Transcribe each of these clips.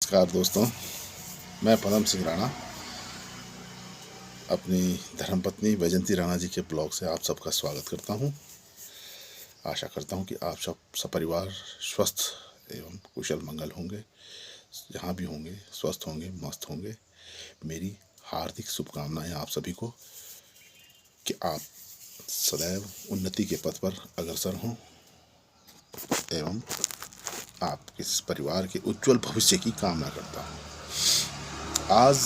नमस्कार दोस्तों, मैं पदम सिंह राणा अपनी धर्मपत्नी वैजंती राणा जी के ब्लॉग से आप सबका स्वागत करता हूं। आशा करता हूं कि आप सब सपरिवार स्वस्थ एवं कुशल मंगल होंगे, जहां भी होंगे स्वस्थ होंगे, मस्त होंगे। मेरी हार्दिक शुभकामनाएं आप सभी को कि आप सदैव उन्नति के पथ पर अग्रसर हों एवं आपके इस परिवार के उज्जवल भविष्य की कामना करता हूं। आज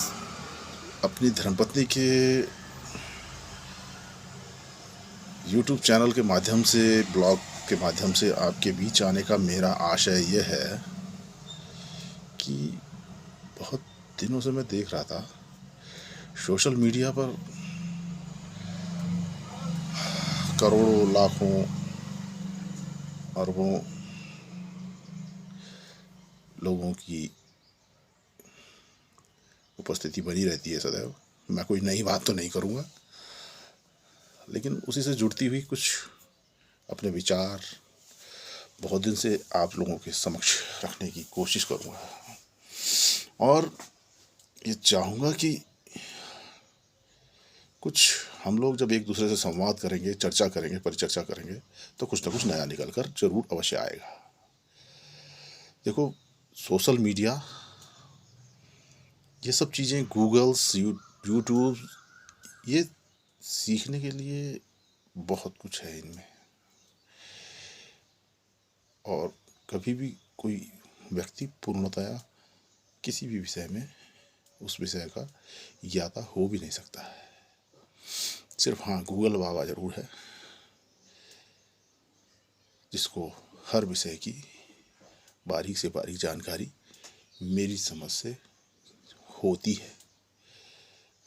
अपनी धर्मपत्नी के YouTube चैनल के माध्यम से, ब्लॉग के माध्यम से आपके बीच आने का मेरा आशय यह है कि बहुत दिनों से मैं देख रहा था सोशल मीडिया पर करोड़ों, लाखों, अरबों लोगों की उपस्थिति बनी रहती है सदैव। मैं कोई नई बात तो नहीं करूँगा, लेकिन उसी से जुड़ती हुई कुछ अपने विचार बहुत दिन से आप लोगों के समक्ष रखने की कोशिश करूँगा और ये चाहूँगा कि कुछ हम लोग जब एक दूसरे से संवाद करेंगे, चर्चा करेंगे, परिचर्चा करेंगे, तो कुछ ना कुछ नया निकल कर जरूर अवश्य आएगा। देखो, सोशल मीडिया, ये सब चीज़ें, गूगल्स, यूट्यूब, ये सीखने के लिए बहुत कुछ है इनमें। और कभी भी कोई व्यक्ति पूर्णतया किसी भी विषय में उस विषय का ज्ञाता हो भी नहीं सकता है। सिर्फ हाँ, गूगल बाबा जरूर है जिसको हर विषय की बारीक से बारीक जानकारी मेरी समझ से होती है।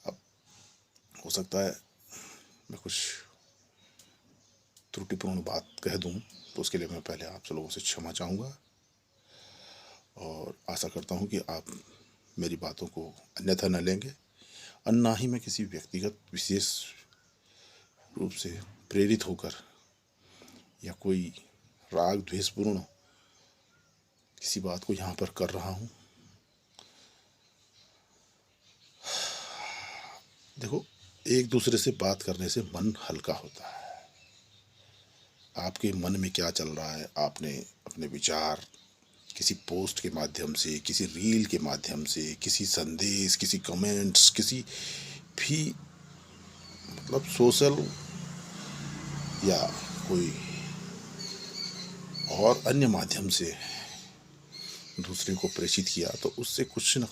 अब हो सकता है मैं कुछ त्रुटिपूर्ण बात कह दूं, तो उसके लिए मैं पहले आप सब लोगों से क्षमा चाहूँगा और आशा करता हूँ कि आप मेरी बातों को अन्यथा न लेंगे और ना ही मैं किसी व्यक्तिगत विशेष रूप से प्रेरित होकर या कोई राग द्वेषपूर्ण किसी बात को यहाँ पर कर रहा हूँ। देखो, एक दूसरे से बात करने से मन हल्का होता है। आपके मन में क्या चल रहा है, आपने अपने विचार किसी पोस्ट के माध्यम से, किसी रील के माध्यम से, किसी संदेश, किसी कमेंट्स, किसी भी मतलब सोशल या कोई और अन्य माध्यम से दूसरे को प्रेषित किया, तो उससे कुछ न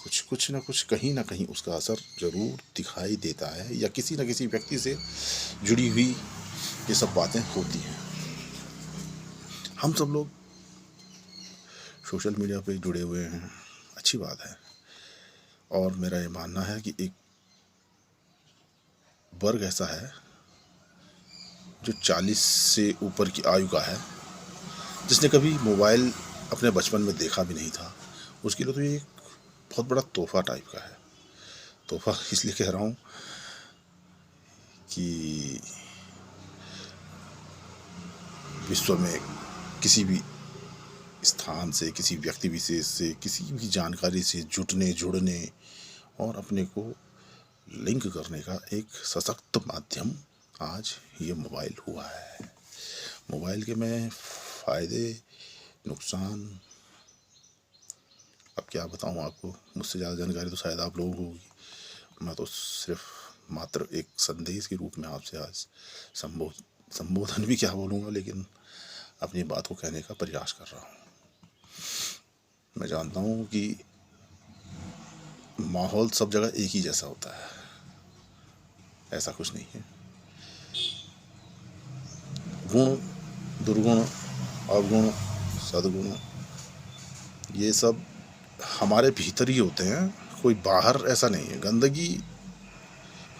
कुछ कहीं ना कहीं उसका असर जरूर दिखाई देता है या किसी न किसी व्यक्ति से जुड़ी हुई ये सब बातें होती हैं। हम सब लोग सोशल मीडिया पे जुड़े हुए हैं, अच्छी बात है। और मेरा ये मानना है कि एक वर्ग ऐसा है जो 40 से ऊपर की आयु का है, जिसने कभी मोबाइल अपने बचपन में देखा भी नहीं था। उसके लिए तो ये एक बहुत बड़ा तोहफा टाइप का है। तोहफा इसलिए कह रहा हूँ कि विश्व में किसी भी स्थान से, किसी व्यक्ति विशेष से, किसी भी जानकारी से जुड़ने और अपने को लिंक करने का एक सशक्त माध्यम आज ये मोबाइल हुआ है। मोबाइल के मैं फ़ायदे, नुकसान अब क्या बताऊँ आपको, मुझसे ज़्यादा जानकारी तो शायद आप लोगों को होगी। मैं तो सिर्फ मात्र एक संदेश के रूप में आपसे आज संबोधन भी क्या बोलूँगा, लेकिन अपनी बात को कहने का प्रयास कर रहा हूँ। मैं जानता हूँ कि माहौल सब जगह एक ही जैसा होता है, ऐसा कुछ नहीं है। गुण, दुर्गुण, अवगुण, सद्गुण, ये सब हमारे भीतर ही होते हैं, कोई बाहर ऐसा नहीं है। गंदगी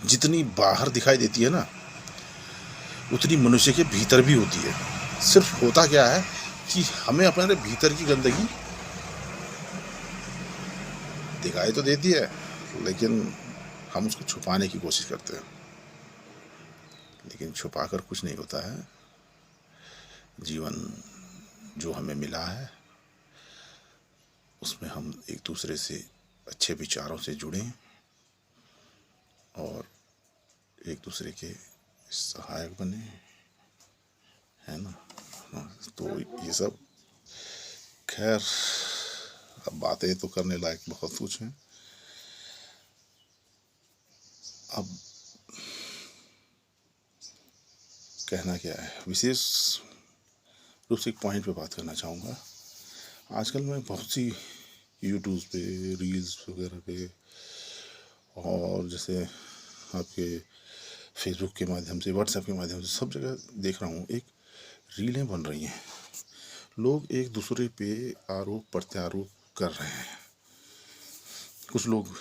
जितनी बाहर दिखाई देती है ना, उतनी मनुष्य के भीतर भी होती है। सिर्फ होता क्या है कि हमें अपने भीतर की गंदगी दिखाई तो देती है, लेकिन हम उसको छुपाने की कोशिश करते हैं। लेकिन छुपाकर कुछ नहीं होता है। जीवन जो हमें मिला है उसमें हम एक दूसरे से अच्छे विचारों से जुड़ें और एक दूसरे के सहायक बने, है ना। हाँ, तो ये सब खैर, अब बातें तो करने लायक बहुत कुछ हैं। अब कहना क्या है, विशेष रूप से एक पॉइंट पे बात करना चाहूँगा। आजकल मैं बहुत सी यूट्यूब पे, रील्स वगैरह पे, और जैसे आपके फेसबुक के माध्यम से, व्हाट्सएप के माध्यम से, सब जगह देख रहा हूँ एक रीलें बन रही हैं। लोग एक दूसरे पे आरोप प्रत्यारोप कर रहे हैं। कुछ लोग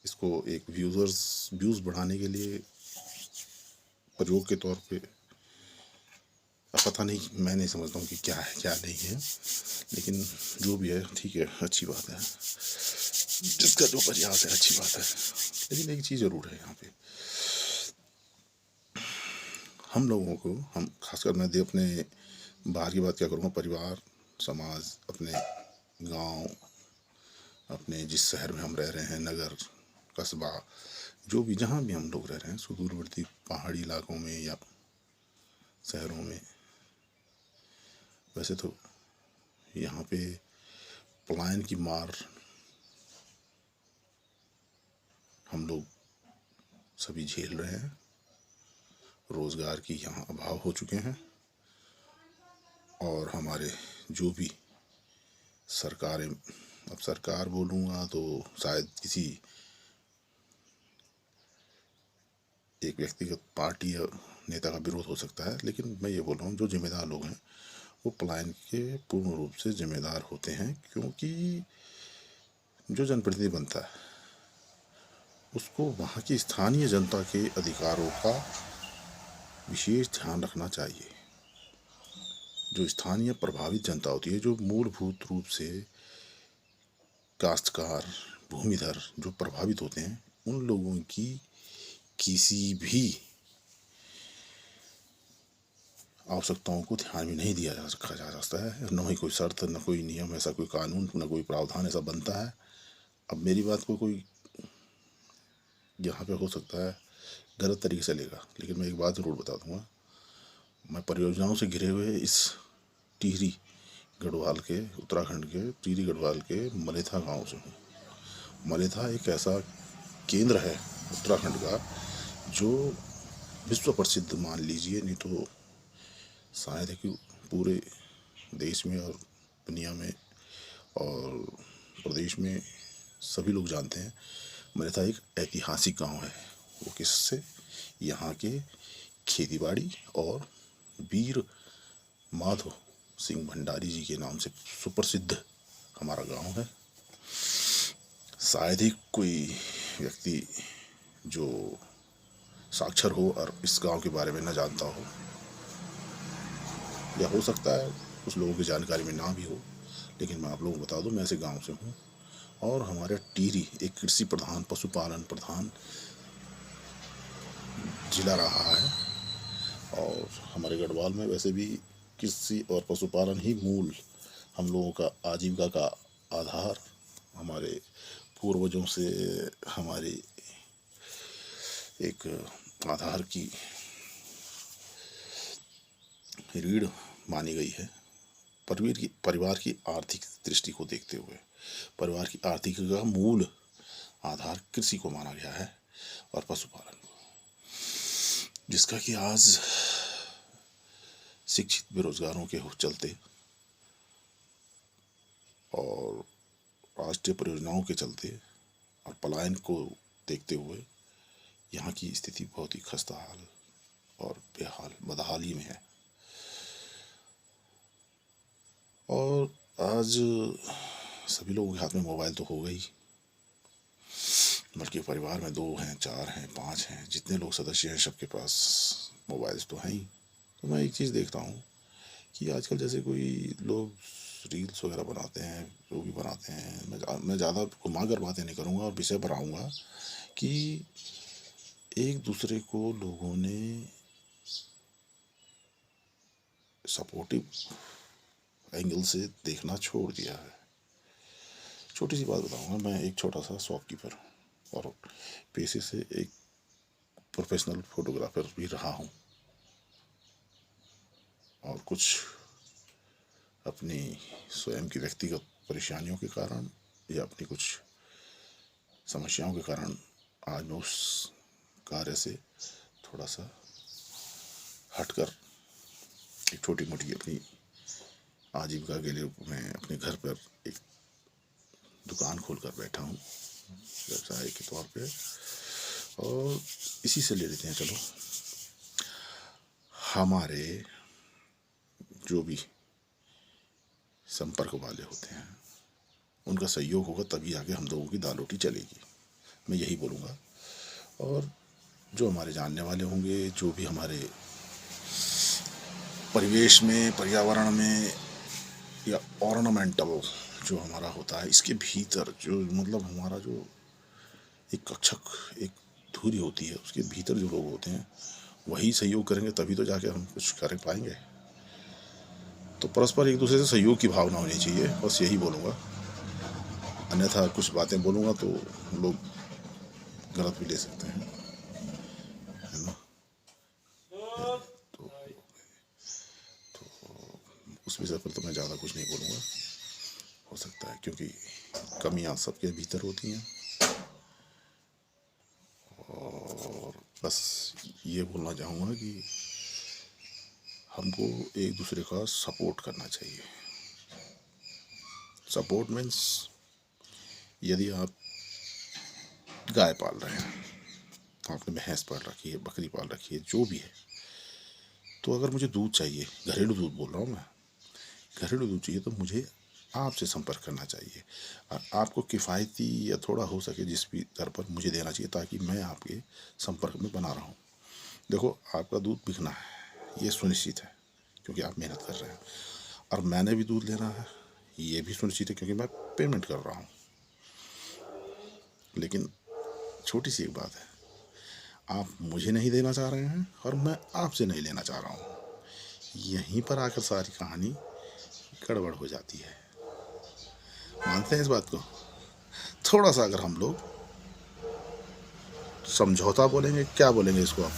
इसको एक व्यूज़ बढ़ाने के लिए प्रयोग के तौर पे, पता नहीं, मैं नहीं समझता हूँ कि क्या है क्या नहीं है, लेकिन जो भी है ठीक है, अच्छी बात है, जिसका जो प्रयास है अच्छी बात है। लेकिन एक चीज़ ज़रूर है यहाँ पे, हम लोगों को, हम खासकर मैं अपने बाहर की बात क्या करूँगा, परिवार, समाज, अपने गांव, अपने जिस शहर में हम रह रहे हैं, नगर, कस्बा, जो भी, जहाँ भी हम लोग रह रहे हैं, सुदूरवर्ती पहाड़ी इलाकों में या शहरों में, वैसे तो यहाँ पे पलायन की मार हम लोग सभी झेल रहे हैं। रोज़गार की यहाँ अभाव हो चुके हैं, और हमारे जो भी सरकारें, अब सरकार बोलूँगा तो शायद किसी एक व्यक्तिगत पार्टी या नेता का विरोध हो सकता है, लेकिन मैं ये बोल रहा हूँ जो जिम्मेदार लोग हैं वो पलायन के पूर्ण रूप से जिम्मेदार होते हैं, क्योंकि जो जनप्रतिनिधि बनता है उसको वहाँ की स्थानीय जनता के अधिकारों का विशेष ध्यान रखना चाहिए। जो स्थानीय प्रभावित जनता होती है, जो मूलभूत रूप से काश्तकार, भूमिधर जो प्रभावित होते हैं, उन लोगों की किसी भी आवश्यकताओं को ध्यान में नहीं दिया जा रखा जा सकता है। न ही कोई शर्त, न कोई नियम, ऐसा कोई कानून, न कोई प्रावधान ऐसा बनता है। अब मेरी बात को कोई यहाँ पे हो सकता है गलत तरीके से लेगा, लेकिन मैं एक बात ज़रूर बता दूंगा, मैं परियोजनाओं से घिरे हुए इस टिहरी गढ़वाल के, उत्तराखंड के टिहरी गढ़वाल के मलेथा गांव से हूँ। मलेथा एक ऐसा केंद्र है उत्तराखंड का जो विश्व प्रसिद्ध, मान लीजिए, नहीं तो शायद है कि पूरे देश में और दुनिया में और प्रदेश में सभी लोग जानते हैं। मलेथा एक ऐतिहासिक गांव है। वो किससे, यहाँ के खेतीबाड़ी और वीर माधो सिंह भंडारी जी के नाम से सुप्रसिद्ध हमारा गांव है। शायद ही कोई व्यक्ति जो साक्षर हो और इस गांव के बारे में न जानता हो, या हो सकता है कुछ लोगों की जानकारी में ना भी हो, लेकिन मैं आप लोगों को बता दूं, मैं ऐसे गांव से हूँ। और हमारे टिहरी एक कृषि प्रधान, पशुपालन प्रधान जिला रहा है, और हमारे गढ़वाल में वैसे भी कृषि और पशुपालन ही मूल हम लोगों का आजीविका का आधार, हमारे पूर्वजों से हमारी एक आधार की रीढ़ मानी गई है। परिवार की आर्थिक दृष्टि को देखते हुए परिवार की आर्थिक का मूल आधार कृषि को माना गया है, और पशुपालन को, जिसका कि आज शिक्षित बेरोजगारों के चलते और राष्ट्रीय परियोजनाओं के चलते और पलायन को देखते हुए यहाँ की स्थिति बहुत ही खस्ताहाल और बेहाल, बदहाली में है। और आज सभी लोगों के हाथ में मोबाइल तो हो गई, बल्कि परिवार में 2 हैं, 4 हैं, 5 हैं, जितने लोग सदस्य हैं सबके पास मोबाइल्स तो हैं ही। तो मैं एक चीज़ देखता हूँ कि आजकल जैसे कोई लोग रील्स वगैरह बनाते हैं, जो भी बनाते हैं, मैं ज़्यादा घुमाकर बातें नहीं करूँगा और विषय पर आऊँगा कि एक दूसरे को लोगों ने सपोर्टिव एंगल से देखना छोड़ दिया है। छोटी सी बात बताऊंगा, मैं एक छोटा सा शॉपकीपर हूँ और पेशे से एक प्रोफेशनल फोटोग्राफर भी रहा हूँ, और कुछ अपनी स्वयं की व्यक्तिगत परेशानियों के कारण या अपनी कुछ समस्याओं के कारण आज मैं उस कार्य से थोड़ा सा हटकर एक छोटी मोटी अपनी आजीविका के लिए मैं अपने घर पर एक दुकान खोलकर बैठा हूँ व्यवसाय के तौर पे। और इसी से ले लेते हैं, चलो हमारे जो भी संपर्क वाले होते हैं उनका सहयोग होगा तभी आगे हम लोगों की दाल रोटी चलेगी, मैं यही बोलूँगा। और जो हमारे जानने वाले होंगे, जो भी हमारे परिवेश में, पर्यावरण में या ऑर्नामेंटल जो हमारा होता है, इसके भीतर जो मतलब हमारा जो एक कक्षक, एक धुरी होती है, उसके भीतर जो लोग होते हैं वही सहयोग करेंगे तभी तो जाके हम कुछ कर पाएंगे। तो परस्पर एक दूसरे से सहयोग की भावना होनी चाहिए, बस यही बोलूँगा। अन्यथा कुछ बातें बोलूँगा तो लोग गलत भी ले सकते हैं, है ना। तो उस विषय पर तो मैं ज़्यादा कुछ नहीं बोलूँगा, हो सकता है क्योंकि कमियां सबके भीतर होती हैं। और बस ये बोलना चाहूँगा कि हमको एक दूसरे का सपोर्ट करना चाहिए। सपोर्ट मीन्स यदि आप गाय पाल रहे हैं, आपने भैंस पाल रखी है, बकरी पाल रखी है, जो भी है, तो अगर मुझे दूध चाहिए, घरेलू दूध बोल रहा हूँ मैं, घरेलू दूध चाहिए तो मुझे आपसे संपर्क करना चाहिए और आपको किफ़ायती या थोड़ा हो सके जिस भी दर पर मुझे देना चाहिए, ताकि मैं आपके संपर्क में बना रहा हूँ। देखो, आपका दूध बिकना है ये सुनिश्चित है क्योंकि आप मेहनत कर रहे हैं, और मैंने भी दूध लेना है ये भी सुनिश्चित है क्योंकि मैं पेमेंट कर रहा हूँ। लेकिन छोटी सी एक बात है, आप मुझे नहीं देना चाह रहे हैं और मैं आपसे नहीं लेना चाह रहा हूँ, यहीं पर आकर सारी कहानी गड़बड़ हो जाती है। मानते हैं इस बात को? थोड़ा सा अगर हम लोग समझौता बोलेंगे, क्या बोलेंगे इसको, आप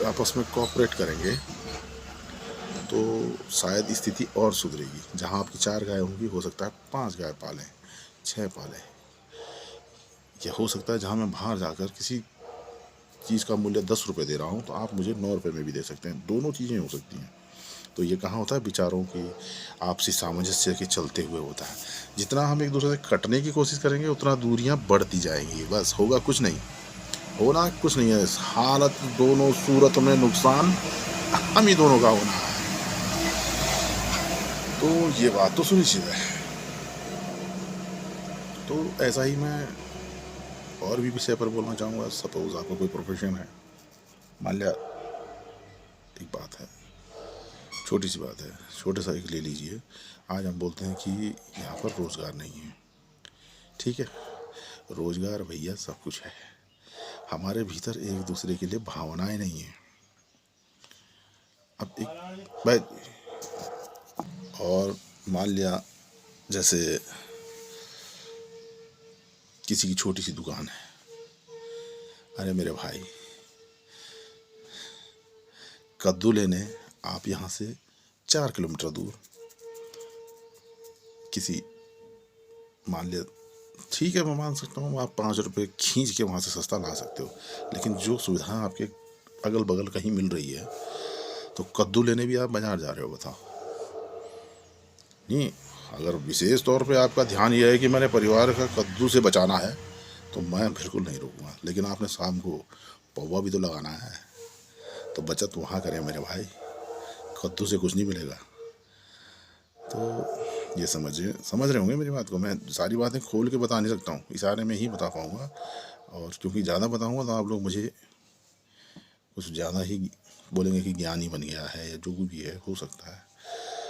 आपस में कोऑपरेट करेंगे तो शायद स्थिति और सुधरेगी। जहाँ आपकी 4 गाय होंगी, हो सकता है 5 गाय पालें, 6 पालें। यह हो सकता है जहाँ मैं बाहर जाकर किसी चीज़ का मूल्य 10 रुपये दे रहा हूँ तो आप मुझे 9 रुपये में भी दे सकते हैं, दोनों चीज़ें हो सकती हैं। तो ये कहाँ होता है? विचारों की आपसी सामंजस्य के चलते हुए होता है। जितना हम एक दूसरे से कटने की कोशिश करेंगे उतना दूरियां बढ़ती जाएंगी, बस होगा कुछ नहीं, होना कुछ नहीं है। हालत दोनों सूरत में नुकसान हम ही दोनों का होना है। तो ये बात तो सुनिश्चित है। तो ऐसा ही मैं और भी विषय पर बोलना चाहूँगा। सपोज आपका कोई प्रोफेशन है, मान लिया, एक बात है, छोटी सी बात है, छोटे सा एक ले लीजिए। आज हम बोलते हैं कि यहाँ पर रोज़गार नहीं है, ठीक है, रोज़गार भैया सब कुछ है, हमारे भीतर एक दूसरे के लिए भावनाएं नहीं है। अब एक भाई, और मान लिया जैसे किसी की छोटी सी दुकान है, अरे मेरे भाई, कद्दू लेने आप यहाँ से 4 किलोमीटर दूर किसी, मान लिया, ठीक है मैं मान सकता हूँ आप 5 रुपये खींच के वहाँ से सस्ता ला सकते हो, लेकिन जो सुविधा आपके अगल बगल कहीं मिल रही है, तो कद्दू लेने भी आप बाजार जा रहे हो, बताओ। नहीं, अगर विशेष तौर पे आपका ध्यान यह है कि मैंने परिवार का कद्दू से बचाना है तो मैं बिल्कुल नहीं रोकूंगा, लेकिन आपने शाम को पौवा भी तो लगाना है, तो बचत वहाँ करें मेरे भाई, कद्दू से कुछ नहीं मिलेगा। तो ये समझ रहे होंगे मेरी बात को। मैं सारी बातें खोल के बता नहीं सकता हूँ, इशारे में ही बता पाऊँगा, और क्योंकि ज़्यादा बताऊँगा तो आप लोग मुझे कुछ ज़्यादा ही बोलेंगे कि ज्ञानी बन गया है या जो भी है, हो सकता है,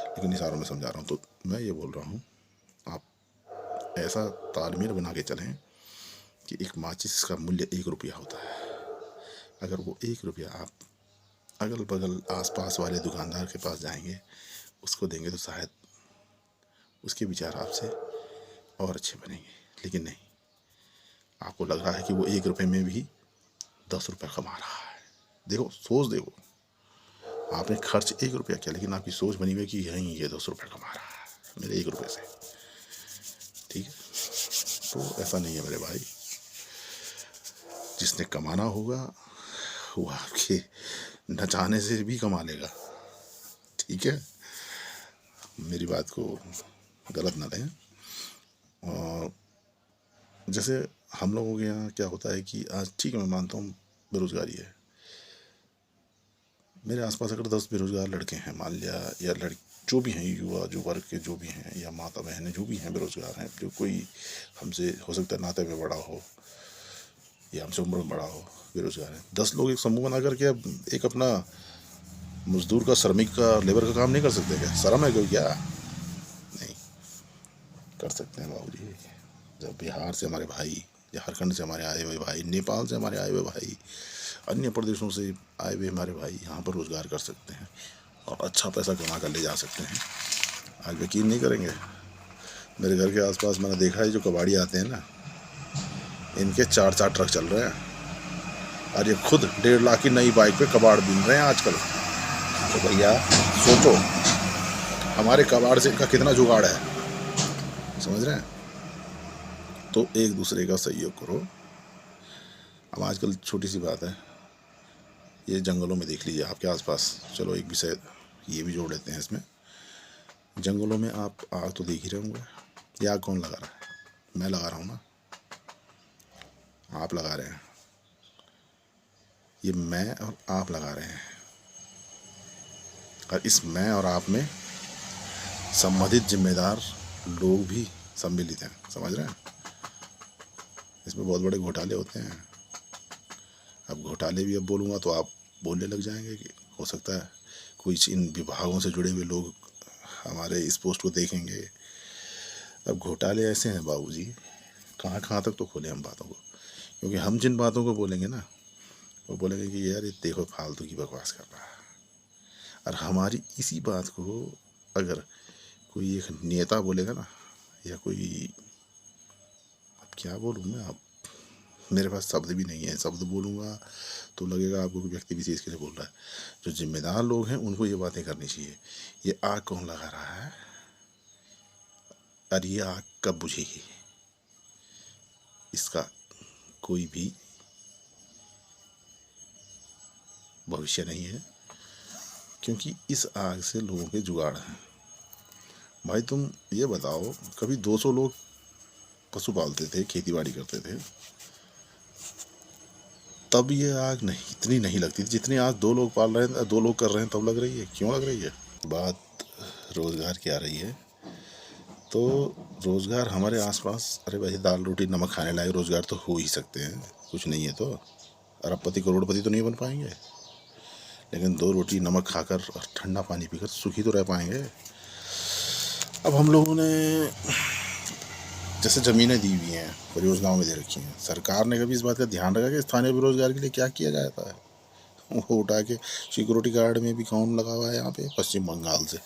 लेकिन इशारों में समझा रहा हूँ। तो मैं ये बोल रहा हूँ, आप ऐसा तालमेल बना के चलें कि एक माचिस का मूल्य 1 रुपया होता है। अगर वो 1 रुपया आप अगल बगल आसपास वाले दुकानदार के पास जाएंगे, उसको देंगे, तो शायद उसके विचार आपसे और अच्छे बनेंगे। लेकिन नहीं, आपको लग रहा है कि वो 1 रुपये में भी 10 रुपये कमा रहा है। देखो, सोच देखो, आपने खर्च 1 रुपया किया, लेकिन आपकी सोच बनी हुई कि यहीं ये 10 रुपये कमा रहा है मेरे 1 रुपये से। ठीक है, तो ऐसा नहीं है मेरे भाई। जिसने कमाना होगा वो आपके न चाहने से भी कमा लेगा। ठीक है, मेरी बात को गलत ना लें। और जैसे हम लोगों के यहाँ क्या होता है कि आज ठीक है, मैं मानता हूँ बेरोजगारी है। मेरे आसपास अगर 10 बेरोजगार लड़के हैं मान लिया, या जो भी हैं, युवा जो वर्ग के जो भी हैं, या माता बहनें जो भी हैं बेरोजगार हैं, जो कोई हमसे हो सकता है नाते में बड़ा हो या हमसे उम्र में बड़ा हो, बेरोजगार हैं, 10 लोग एक समूह बना करके अब एक अपना मजदूर का, श्रमिक का, लेबर का काम नहीं कर सकते क्या? शर्म है कोई क्या? नहीं कर सकते हैं बाबूजी। जब बिहार से हमारे भाई, झारखंड से हमारे आए हुए भाई, नेपाल से हमारे आए हुए भाई, अन्य प्रदेशों से आए हुए हमारे भाई यहाँ पर रोज़गार कर सकते हैं और अच्छा पैसा कमा कर ले जा सकते हैं। आज यकीन नहीं करेंगे, मेरे घर के आसपास मैंने देखा है, जो कबाड़ी आते हैं ना, इनके 4-4 ट्रक चल रहे हैं और ये खुद 1.5 लाख की नई बाइक पे कबाड़ बीन रहे हैं आजकल। तो भैया सोचो, हमारे कबाड़ से इनका कितना जुगाड़ है, समझ रहे हैं? तो एक दूसरे का सहयोग करो। अब आजकल छोटी सी बात है, ये जंगलों में देख लीजिए आपके आसपास, चलो एक विषय ये भी जोड़ लेते हैं इसमें। जंगलों में आप आग तो देख ही रहे होंगे। ये आग कौन लगा रहा है? मैं लगा रहा हूँ ना, आप लगा रहे हैं। ये मैं और आप लगा रहे हैं, और इस मैं और आप में संबंधित जिम्मेदार लोग भी सम्मिलित हैं, समझ रहे हैं? इसमें बहुत बड़े घोटाले होते हैं। अब घोटाले भी अब बोलूँगा तो आप बोलने लग जाएंगे कि हो सकता है कुछ इन विभागों से जुड़े हुए लोग हमारे इस पोस्ट को देखेंगे। अब घोटाले ऐसे हैं बाबूजी, कहाँ कहाँ तक तो खोले हम बातों को, क्योंकि हम जिन बातों को बोलेंगे ना, वो बोलेंगे कि यार ये देखो फालतू की बकवास कर रहा है। और हमारी इसी बात को अगर कोई एक नेता बोलेगा ना, या कोई, अब क्या बोलूँ मैं, अब मेरे पास शब्द भी नहीं है, शब्द बोलूँगा तो लगेगा आपको कि व्यक्ति विशेष के लिए बोल रहा है। जो जिम्मेदार लोग हैं उनको ये बातें करनी चाहिए। ये आग कौन लगा रहा है और ये आग कब बुझेगी, इसका कोई भी भविष्य नहीं है, क्योंकि इस आग से लोगों के जुगाड़ हैं। भाई तुम ये बताओ, कभी 200 लोग पशु पालते थे, खेती बाड़ी करते थे, तब ये आग नहीं इतनी नहीं लगती थी जितनी आज 2 लोग पाल रहे हैं, 2 लोग कर रहे हैं तब लग रही है। क्यों लग रही है? बात रोज़गार की आ रही है, तो रोज़गार हमारे आसपास, अरे भाई दाल रोटी नमक खाने लायक रोज़गार तो हो ही सकते हैं, कुछ नहीं है तो अरबपति करोड़पति तो नहीं बन पाएंगे, लेकिन 2 रोटी नमक खाकर और ठंडा पानी पीकर सुखी तो रह पाएंगे। अब हम लोगों ने जैसे ज़मीनें दी हुई हैं, परियोजनाओं में दे रखी हैं, सरकार ने कभी इस बात का ध्यान रखा कि स्थानीय बेरोजगार के लिए क्या किया जाता है? वो उठा के सिक्योरिटी गार्ड में भी कौन लगा हुआ है यहाँ पे? पश्चिम बंगाल से,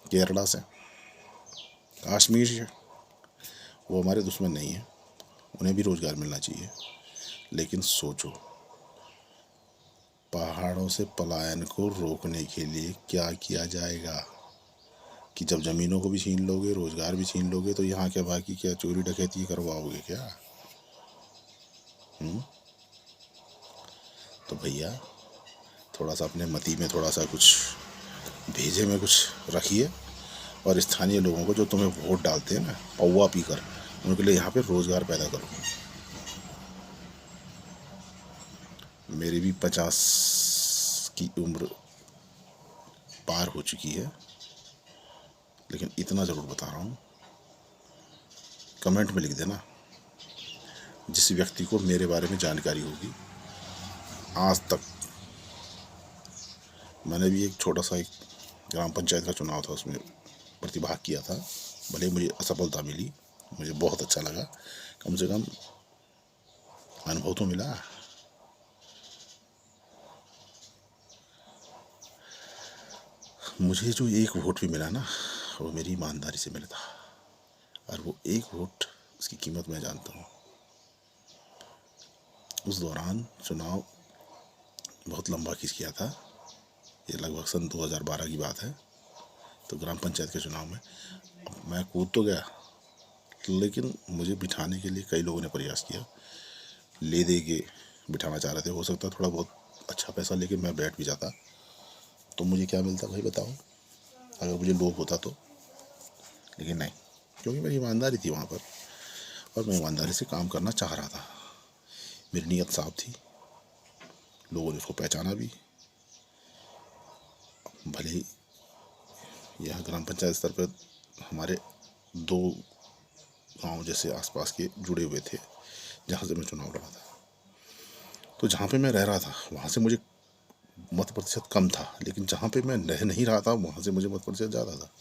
केरला से, कश्मीर से। वो हमारे दुश्मन नहीं है, उन्हें भी रोज़गार मिलना चाहिए। लेकिन सोचो, पहाड़ों से पलायन को रोकने के लिए क्या किया जाएगा कि जब ज़मीनों को भी छीन लोगे, रोज़गार भी छीन लोगे, तो यहाँ क्या बाकी क्या चोरी डकैती करवाओगे क्या? तो भैया थोड़ा सा अपने मती में थोड़ा सा कुछ भेजे में कुछ रखिए, और स्थानीय लोगों को जो तुम्हें वोट डालते हैं ना पौवा पीकर, उनके लिए यहाँ पे रोज़गार पैदा करो। मेरी भी 50 की उम्र पार हो चुकी है, लेकिन इतना ज़रूर बता रहा हूँ, कमेंट में लिख देना जिस व्यक्ति को मेरे बारे में जानकारी होगी। आज तक मैंने भी एक छोटा सा एक ग्राम पंचायत का चुनाव था, उसमें प्रतिभाग किया था, भले मुझे असफलता मिली, मुझे बहुत अच्छा लगा, कम से कम अनुभव तो मिला। मुझे जो 1 वोट भी मिला ना, वो मेरी ईमानदारी से मिला था। और वो एक वोट, उसकी कीमत मैं जानता हूँ। उस दौरान चुनाव बहुत लंबा खींच किया था, ये लगभग सन 2012 की बात है। तो ग्राम पंचायत के चुनाव में मैं कूद तो गया, लेकिन मुझे बिठाने के लिए कई लोगों ने प्रयास किया, ले दे के बिठाना चाह रहे थे। हो सकता थोड़ा बहुत अच्छा पैसा लेके मैं बैठ भी जाता, तो मुझे क्या मिलता भाई बताओ, अगर मुझे लोभ होता तो। लेकिन नहीं, क्योंकि मेरी ईमानदारी थी वहाँ पर, और मैं ईमानदारी से काम करना चाह रहा था। मेरी नीयत साफ थी, लोगों ने उसको पहचाना भी। भले ही यह ग्राम पंचायत स्तर पर हमारे 2 गांव जैसे आसपास के जुड़े हुए थे जहाँ से मैं चुनाव लड़ा था, तो जहाँ पे मैं रह रहा था वहाँ से मुझे मत प्रतिशत कम था, लेकिन जहाँ पे मैं रह नहीं रहा था वहाँ से मुझे मत प्रतिशत ज़्यादा था।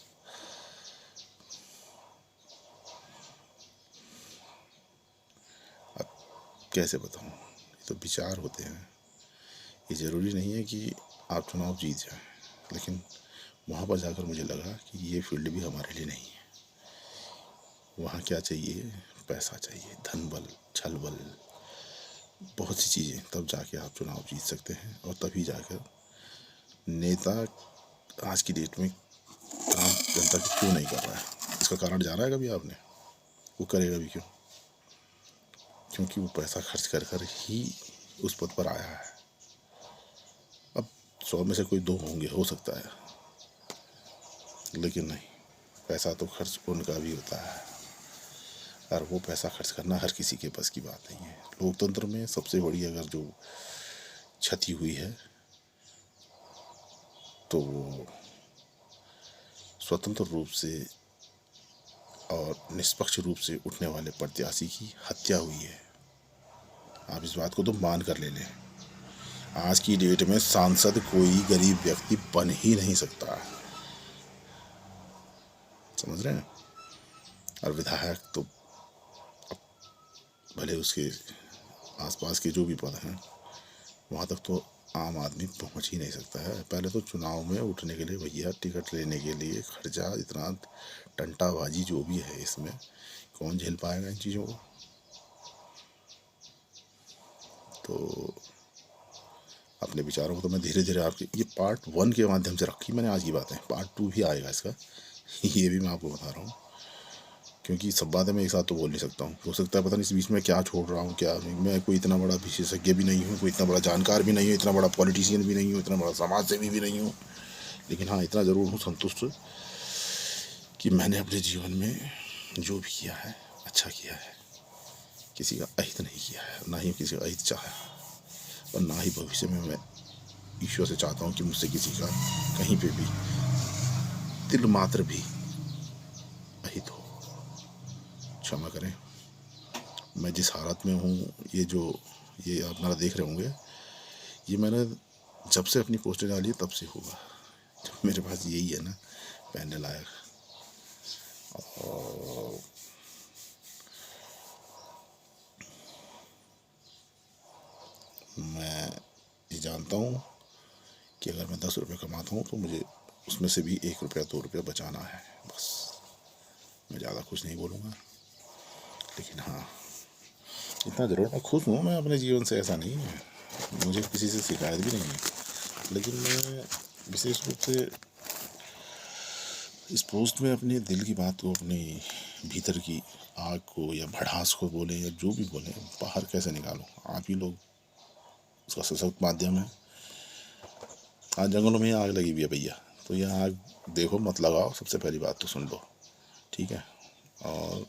अब कैसे बताऊँ, ये तो विचार होते हैं। ये ज़रूरी नहीं है कि आप चुनाव जीत जाएं, लेकिन वहाँ पर जाकर मुझे लगा कि ये फील्ड भी हमारे लिए नहीं है। वहाँ क्या चाहिए, पैसा चाहिए, धन बल, छल बल, बहुत सी चीज़ें, तब जाके आप चुनाव जीत सकते हैं। और तभी जाकर नेता आज की डेट में काम जनता की क्यों नहीं कर रहा है, इसका कारण जाना है कभी आपने? वो करेगा भी क्यों? क्योंकि वो पैसा खर्च कर कर ही उस पद पर आया है। अब 100 में से कोई 2 होंगे, हो सकता है, लेकिन नहीं, पैसा तो खर्च उनका भी होता है, और वो पैसा खर्च करना हर किसी के बस की बात नहीं है। लोकतंत्र में सबसे बड़ी अगर जो क्षति हुई है तो वो स्वतंत्र रूप से और निष्पक्ष रूप से उठने वाले प्रत्याशी की हत्या हुई है। आप इस बात को तो मान कर ले लें, आज की डेट में सांसद कोई गरीब व्यक्ति बन ही नहीं सकता, समझ रहे हैं? और विधायक तो भले उसके आसपास के जो भी पद हैं वहाँ तक तो आम आदमी पहुँच ही नहीं सकता है। पहले तो चुनाव में उठने के लिए भैया टिकट लेने के लिए खर्चा, इतना टंटाबाजी जो भी है, इसमें कौन झेल पाएगा इन चीज़ों को? तो अपने विचारों को तो मैं धीरे धीरे आपके ये पार्ट 1 के माध्यम से रखी मैंने आज की बातें, पार्ट 2 भी आएगा इसका ये भी मैं आपको बता रहा हूँ, क्योंकि सब बातें मैं एक साथ तो बोल नहीं सकता हूँ। हो सकता है पता नहीं इस बीच में क्या छोड़ रहा हूँ क्या नहीं। मैं कोई इतना बड़ा विशेषज्ञ भी नहीं हूँ, कोई इतना बड़ा जानकार भी नहीं हूँ, इतना बड़ा पॉलिटिशियन भी नहीं हूँ, इतना बड़ा समाज सेवी भी नहीं हूँ, लेकिन हाँ इतना ज़रूर हूँ संतुष्ट कि मैंने अपने जीवन में जो भी किया है अच्छा किया है। किसी का अहित नहीं किया है, ना ही किसी का अहित चाहा, और ना ही भविष्य में मैं ईश्वर से चाहता हूँ कि मुझसे किसी का कहीं पे भी तिल मात्र भी अहित हो। क्षमा करें, मैं जिस हालत में हूँ, ये आप मेरा देख रहे होंगे, ये मैंने जब से अपनी पोस्टें डाली तब से हुआ। जब मेरे पास यही है ना पहनने लायक, और मैं ये जानता हूँ कि अगर मैं 10 रुपये कमाता हूँ तो मुझे उसमें से भी 1 रुपया 2 रुपया बचाना है, बस। मैं ज़्यादा कुछ नहीं बोलूँगा, लेकिन हाँ इतना ज़रूर मैं खुश हूँ मैं अपने जीवन से, ऐसा नहीं है, मुझे किसी से शिकायत भी नहीं है। लेकिन मैं विशेष रूप से इस पोस्ट में अपने दिल की बात को, अपने भीतर की आग को या भड़ास को बोले या जो भी बोले, बाहर कैसे निकालूं? आप ही लोग उसका सशक्त माध्यम है। आज जंगलों में आग लगी हुई है भैया, तो ये आग देखो मत लगाओ, सबसे पहली बात तो सुन लो, ठीक है? और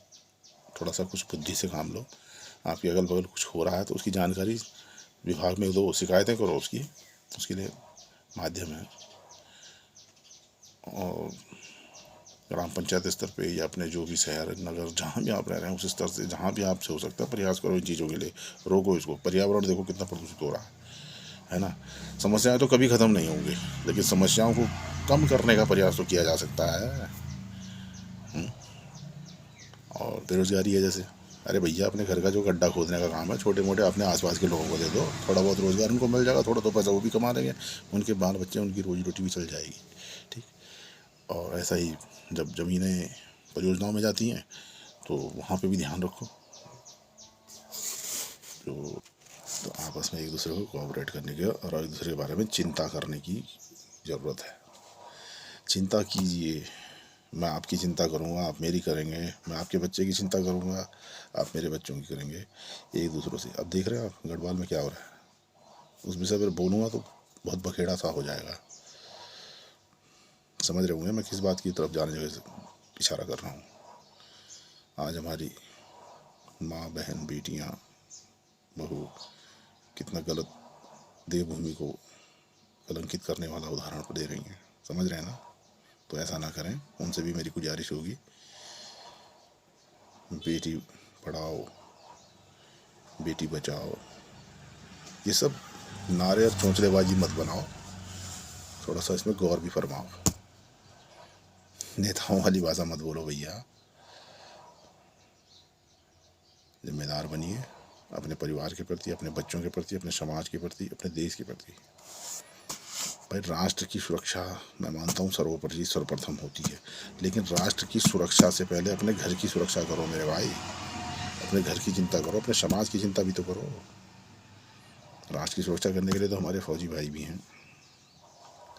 थोड़ा सा कुछ बुद्धि से काम लो। आपके अगल बगल कुछ हो रहा है तो उसकी जानकारी विभाग में दो, शिकायतें करो, उसके लिए माध्यम है। और ग्राम पंचायत स्तर पे या अपने जो भी शहर नगर जहाँ भी आप रह रहे हैं उस स्तर से जहाँ भी आपसे हो सकता है प्रयास करो इन चीज़ों के लिए, रोको इसको। पर्यावरण देखो कितना प्रदूषित हो रहा है ना? समस्याएं तो कभी ख़त्म नहीं होंगी, लेकिन समस्याओं को कम करने का प्रयास तो किया जा सकता है। और बेरोजगारी है जैसे, अरे भैया अपने घर का जो गड्ढा खोदने का काम है छोटे मोटे अपने आसपास के लोगों को दे दो, थोड़ा बहुत रोज़गार उनको मिल जाएगा, थोड़ा तो पैसा वो भी कमा लेंगे, उनके बाल बच्चे, उनकी रोजी रोटी भी चल जाएगी, ठीक। और ऐसा ही जब ज़मीनें परियोजनाओं में जाती हैं तो वहाँ पे भी ध्यान रखो। तो आपस में एक दूसरे को कोऑपरेट करने की और एक दूसरे के बारे में चिंता करने की ज़रूरत है। चिंता कीजिए, मैं आपकी चिंता करूँगा, आप मेरी करेंगे, मैं आपके बच्चे की चिंता करूँगा, आप मेरे बच्चों की करेंगे, एक दूसरों से। अब देख रहे हैं आप गढ़वाल में क्या हो रहा है, उस विषय पर बोलूँगा तो बहुत बखेड़ा सा हो जाएगा। समझ रहे होंगे मैं किस बात की तरफ जाने जगह से इशारा कर रहा हूँ। आज हमारी माँ, बहन, बेटियाँ, बहू कितना गलत देवभूमि को कलंकित करने वाला उदाहरण दे रही हैं। समझ रहे हैं ना? तो ऐसा ना करें, उनसे भी मेरी गुजारिश होगी, बेटी पढ़ाओ, बेटी बचाओ, ये सब नारे और चौंचलेबाजी मत बनाओ, थोड़ा सा इसमें गौर भी फरमाओ। नेताओं वाली भाषा मत बोलो भैया। जिम्मेदार बनिए अपने परिवार के प्रति, अपने बच्चों के प्रति, अपने समाज के प्रति, अपने देश के प्रति। भाई राष्ट्र की सुरक्षा मैं मानता हूँ सर्वोपरि सर्वप्रथम होती है, लेकिन राष्ट्र की सुरक्षा से पहले अपने घर की सुरक्षा करो मेरे भाई। अपने घर की चिंता करो, अपने समाज की चिंता भी तो करो। राष्ट्र की सुरक्षा करने के लिए तो हमारे फौजी भाई भी हैं।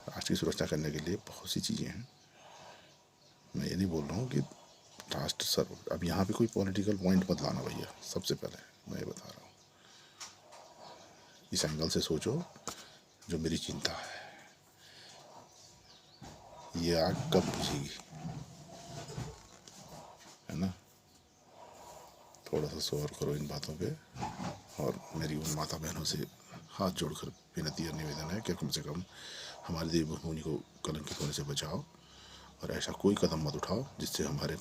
राष्ट्र की सुरक्षा करने के लिए बहुत सी चीज़ें हैं। मैं ये नहीं बोल रहा हूँ कि राष्ट्र सर्व। अब यहाँ पे कोई पॉलिटिकल पॉइंट मत लाना भैया, सबसे पहले मैं ये बता रहा हूँ। इस एंगल से सोचो जो मेरी चिंता है, ये आग कब बुझेगी, है ना? थोड़ा सा गौर करो इन बातों पे। और मेरी उन माता बहनों से हाथ जोड़कर विनती और निवेदन है कि कम से कम हमारी देवभूमि को कलंकित होने से बचाओ, और ऐसा कोई कदम मत उठाओ जिससे हमारे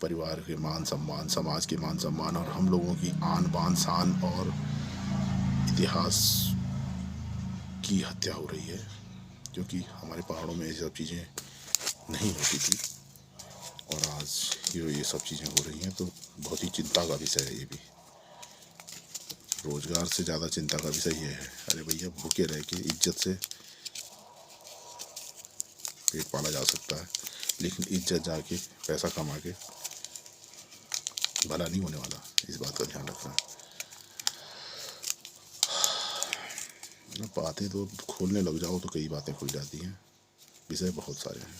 परिवार के मान सम्मान, समाज के मान सम्मान और हम लोगों की आन बान शान और इतिहास की हत्या हो रही है। क्योंकि हमारे पहाड़ों में ये सब चीज़ें नहीं होती थी, और आज ये सब चीज़ें हो रही हैं, तो बहुत ही चिंता का विषय है ये भी। रोजगार से ज़्यादा चिंता का विषय ये है। अरे भैया, भूखे रह के इज्जत से पेट पाला जा सकता है, लेकिन इज्जत जाके पैसा कमा के भला नहीं होने वाला। इस बात का ध्यान रखना। बातें तो खोलने लग जाओ तो कई बातें खुल जाती हैं, विषय बहुत सारे हैं।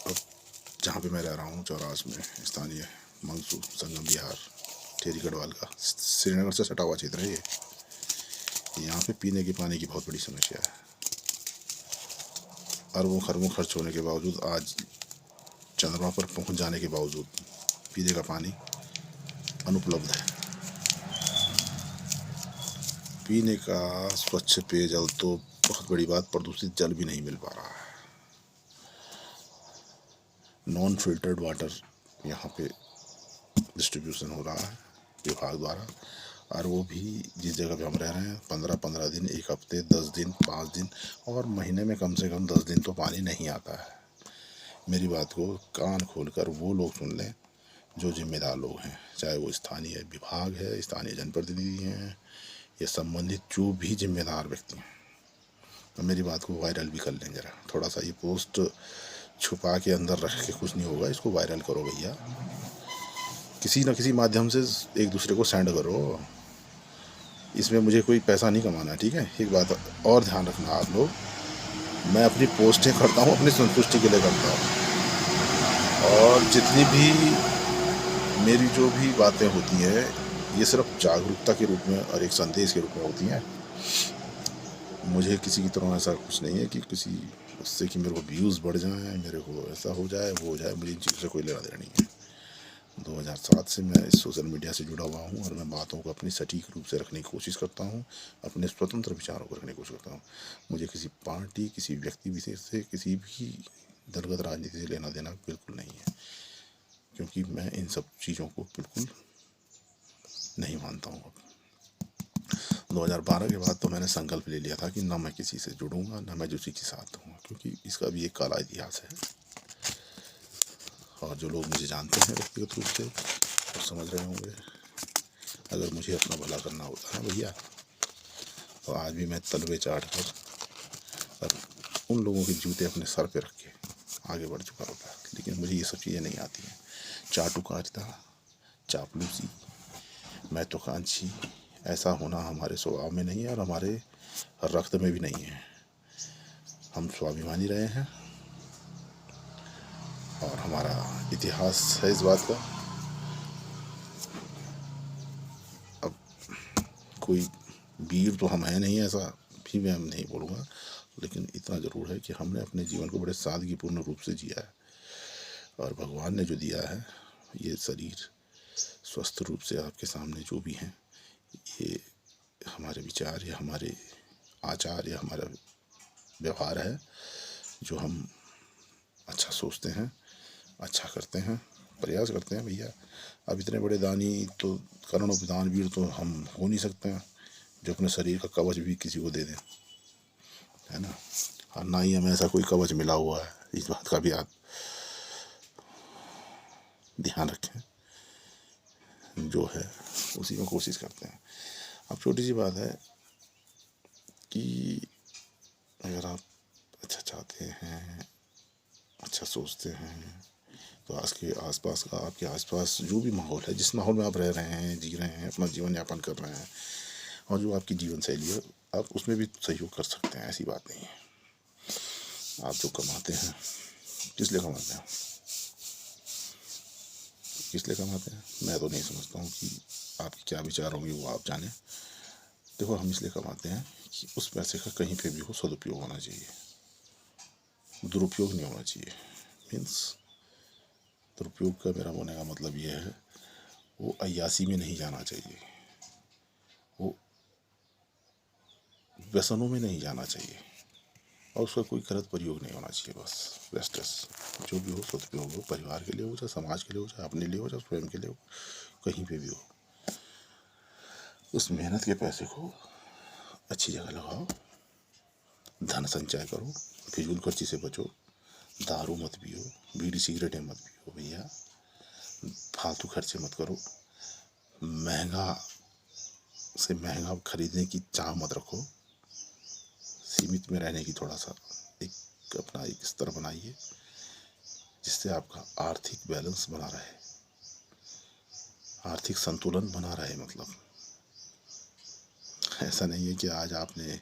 अब जहाँ पे मैं रह रहा हूँ चौरास में, स्थानीय मंगसू संगम विहार टेरी गढ़वाल का, श्रीनगर से सटा हुआ क्षेत्र है ये। यहाँ पे पीने के पानी की बहुत बड़ी समस्या है। अरबों खरबों खर्च होने के बावजूद, आज चंद्रमा पर पहुँच जाने के बावजूद पीने का पानी अनुपलब्ध है। पीने का स्वच्छ पेयजल तो बहुत बड़ी बात, प्रदूषित जल भी नहीं मिल पा रहा है। नॉन फिल्टर्ड वाटर यहाँ पे डिस्ट्रीब्यूशन हो रहा है विभाग द्वारा, और वो भी जिस जगह पे हम रह रहे हैं 15-15 दिन, एक हफ्ते, 10 दिन, 5 दिन, और महीने में कम से कम 10 दिन तो पानी नहीं आता है। मेरी बात को कान खोलकर वो लोग सुन लें जो जिम्मेदार लोग हैं, चाहे वो स्थानीय विभाग है, स्थानीय जनप्रतिनिधि हैं, या संबंधित जो भी जिम्मेदार व्यक्ति हैं। तो मेरी बात को वायरल भी कर लें जरा। थोड़ा सा ये पोस्ट छुपा के अंदर रख के कुछ नहीं होगा, इसको वायरल करो भैया, किसी न किसी माध्यम से एक दूसरे को सेंड करो। इसमें मुझे कोई पैसा नहीं कमाना, ठीक है? एक बात और ध्यान रखना आप लोग, मैं अपनी पोस्टें करता हूँ अपनी संतुष्टि के लिए करता हूँ, और जितनी भी मेरी जो भी बातें होती हैं ये सिर्फ जागरूकता के रूप में और एक संदेश के रूप में होती हैं। मुझे किसी की तरह ऐसा कुछ नहीं है कि किसी उससे कि मेरे को व्यूज़ बढ़ जाएं, मेरे को ऐसा हो जाए वो हो जाए, मुझे इन चीज़ों से कोई लेना देना नहीं है। 2007 से मैं इस सोशल मीडिया से जुड़ा हुआ हूँ, और मैं बातों को अपनी सटीक रूप से रखने की कोशिश करता हूँ, अपने स्वतंत्र विचारों को रखने की कोशिश करता हूँ। मुझे किसी पार्टी, किसी व्यक्ति विशेष से, किसी भी दलगत राजनीति से लेना देना बिल्कुल नहीं है, क्योंकि मैं इन सब चीज़ों को बिल्कुल नहीं मानता हूँ। अब 2012 के बाद तो मैंने संकल्प ले लिया था कि ना मैं किसी से जुड़ूंगा, ना मैं किसी के साथ हूँ, क्योंकि इसका भी एक काला इतिहास है। और जो लोग मुझे जानते हैं व्यक्तिगत रूप से वो समझ रहे होंगे, अगर मुझे अपना भला करना होता है भैया, तो आज भी मैं तलवे चाट कर और उन लोगों के जूते अपने सर पे रख के आगे बढ़ चुका होता। लेकिन मुझे ये सब चीज़ें नहीं आती हैं, चाटुकारिता, चापलूसी, महत्वाकांक्षी, ऐसा होना हमारे स्वभाव में नहीं है और हमारे रक्त में भी नहीं है। हम स्वाभिमानी रहे हैं और हमारा इतिहास है इस बात का। अब कोई वीर तो हम हैं नहीं, ऐसा भी मैं नहीं बोलूँगा, लेकिन इतना ज़रूर है कि हमने अपने जीवन को बड़े सादगीपूर्ण रूप से जिया है और भगवान ने जो दिया है ये शरीर स्वस्थ रूप से आपके सामने जो भी हैं, ये हमारे विचार या हमारे आचार या हमारा व्यवहार है जो हम अच्छा सोचते हैं, अच्छा करते हैं, प्रयास करते हैं। भैया अब इतने बड़े दानी तो, करोड़ों दानवीर तो हम हो नहीं सकते हैं जो अपने शरीर का कवच भी किसी को दे दें, है ना। और ना ही हमें ऐसा कोई कवच मिला हुआ है, इस बात का भी आप ध्यान रखें। जो है उसी में कोशिश करते हैं। अब छोटी सी बात है कि अगर आप अच्छा चाहते हैं, अच्छा सोचते हैं, तो आज के आसपास का, आपके आसपास जो भी माहौल है, जिस माहौल में आप रह रहे हैं, जी रहे हैं, अपना जीवन यापन कर रहे हैं, और जो आपकी जीवन शैली है, आप उसमें भी सहयोग कर सकते हैं। ऐसी बात नहीं है। आप जो कमाते हैं, किस लिए कमाते हैं, किस लिए कमाते हैं, मैं तो नहीं समझता हूँ कि आपके क्या विचार होंगे वो आप जाने। देखो, हम इसलिए कमाते हैं कि उस पैसे का कहीं पे भी हो सदुपयोग होना चाहिए, दुरुपयोग नहीं होना चाहिए। मीन्स दुरुपयोग का मेरा होने का मतलब ये है, वो अय्यासी में नहीं जाना चाहिए, वो व्यसनों में नहीं जाना चाहिए, और उसका कोई गलत प्रयोग नहीं होना चाहिए। बस वेस्टेस जो भी हो सदुपयोग हो, परिवार के लिए हो, चाहे समाज के लिए हो, चाहे अपने लिए हो, चाहे स्वयं के लिए हो, कहीं पे भी हो। उस मेहनत के पैसे को अच्छी जगह लगाओ, धन संचय करो, फिजूल खर्ची से बचो, दारू मत पियो, बीड़ी सिगरेटें मत पियो भैया, फालतू खर्चे मत करो, महंगा से महंगा खरीदने की चाह मत रखो, सीमित में रहने की थोड़ा सा अपना एक स्तर बनाइए, जिससे आपका आर्थिक बैलेंस बना रहे, आर्थिक संतुलन बना रहे। मतलब ऐसा नहीं है कि आज आपने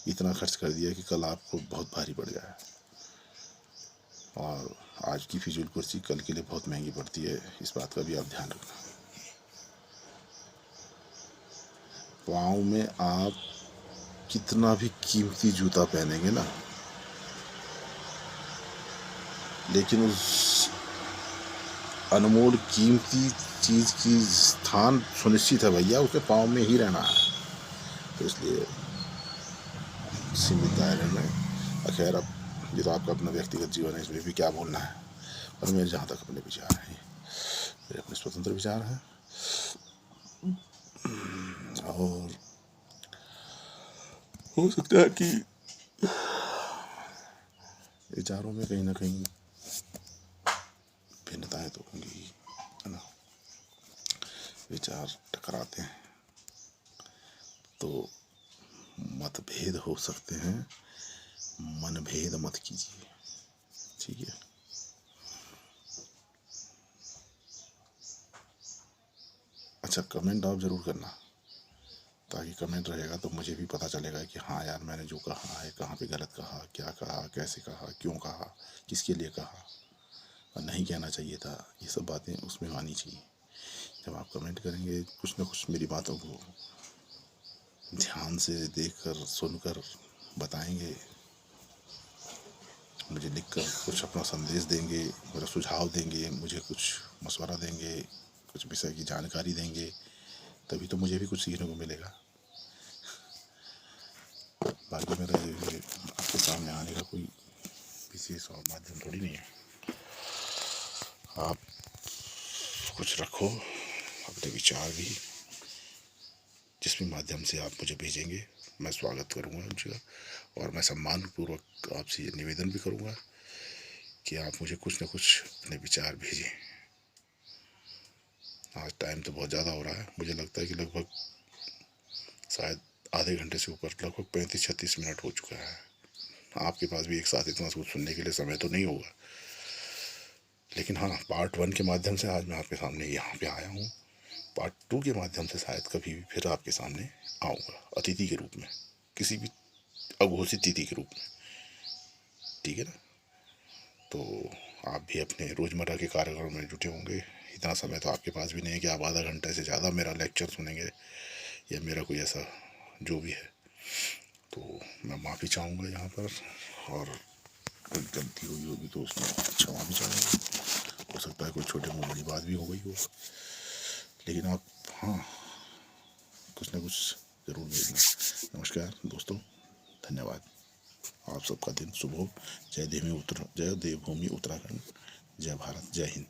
इतना खर्च कर दिया कि कल आपको बहुत भारी पड़ जाए, और आज की फिजूल कुर्सी कल के लिए बहुत महंगी पड़ती है। इस बात का भी आप ध्यान रखना। पाँव में आप कितना भी कीमती जूता पहनेंगे ना, लेकिन उस अनमोल कीमती चीज की स्थान सुनिश्चित है भैया, उसके पाँव में ही रहना है। तो इसलिए सीमित दायरे में, खैर अब ये तो आपका अपना व्यक्तिगत जीवन है, इसमें भी क्या बोलना है, और मेरे जहाँ तक अपने विचार हैं, मेरे अपने स्वतंत्र विचार हैं, और हो सकता है कि विचारों में कहीं ना कहीं भिन्नताएं तो होंगी ही, है ना। विचार टकराते हैं तो मतभेद हो सकते हैं, मनभेद मत कीजिए, ठीक है। अच्छा, कमेंट आप ज़रूर करना, ताकि कमेंट रहेगा तो मुझे भी पता चलेगा कि हाँ यार, मैंने जो कहा है कहाँ पे गलत कहा, क्या कहा, कैसे कहा, क्यों कहा, किसके लिए कहा, और नहीं कहना चाहिए था, ये सब बातें उसमें आनी चाहिए। जब आप कमेंट करेंगे, कुछ ना कुछ मेरी बातों को ध्यान से देखकर, सुनकर बताएंगे, मुझे लिखकर कुछ अपना संदेश देंगे, मेरा सुझाव देंगे, मुझे कुछ मशवरा देंगे, कुछ विषय की जानकारी देंगे, तभी तो मुझे भी कुछ सीखने को मिलेगा। बाकी मेरा ये आपके सामने आने का कोई विशेष और माध्यम थोड़ी नहीं है। आप कुछ रखो अपने विचार भी, जिस भी माध्यम से आप मुझे भेजेंगे मैं स्वागत करूँगा उनका, और मैं सम्मानपूर्वक आपसे ये निवेदन भी करूँगा कि आप मुझे कुछ न कुछ अपने विचार भेजें। आज टाइम तो बहुत ज़्यादा हो रहा है, मुझे लगता है कि लगभग शायद आधे घंटे से ऊपर, लगभग 35-36 मिनट हो चुका है। आपके पास भी एक साथ इतना कुछ सुनने के लिए समय तो नहीं होगा। लेकिन हाँ, पार्ट 1 के माध्यम से आज मैं आपके सामने यहाँ पे आया हूँ। पार्ट 2 के माध्यम से शायद कभी भी फिर आपके सामने आऊँगा, अतिथि के रूप में, किसी भी अघोषित तिथि के रूप में। ठीक है ना? तो आप भी अपने रोज़मर्रा के कार्यक्रम में जुटे होंगे। इतना समय तो आपके पास भी नहीं है कि आप आधा घंटे से ज़्यादा मेरा लेक्चर सुनेंगे या मेरा कोई ऐसा जो भी है। तो मैं माफ़ी चाहूँगा यहाँ पर, और कोई गलती हुई होगी तो उसमें क्षमा भी चाहूँगा। हो सकता है कोई छोटी मोटी बड़ी बात भी हो गई हो, लेकिन आप हाँ कुछ ना कुछ ज़रूर भेजना। नमस्कार दोस्तों, धन्यवाद। आप सबका दिन शुभ हो। जय देवभूमि उत्तराखंड, जय भारत, जय हिंद।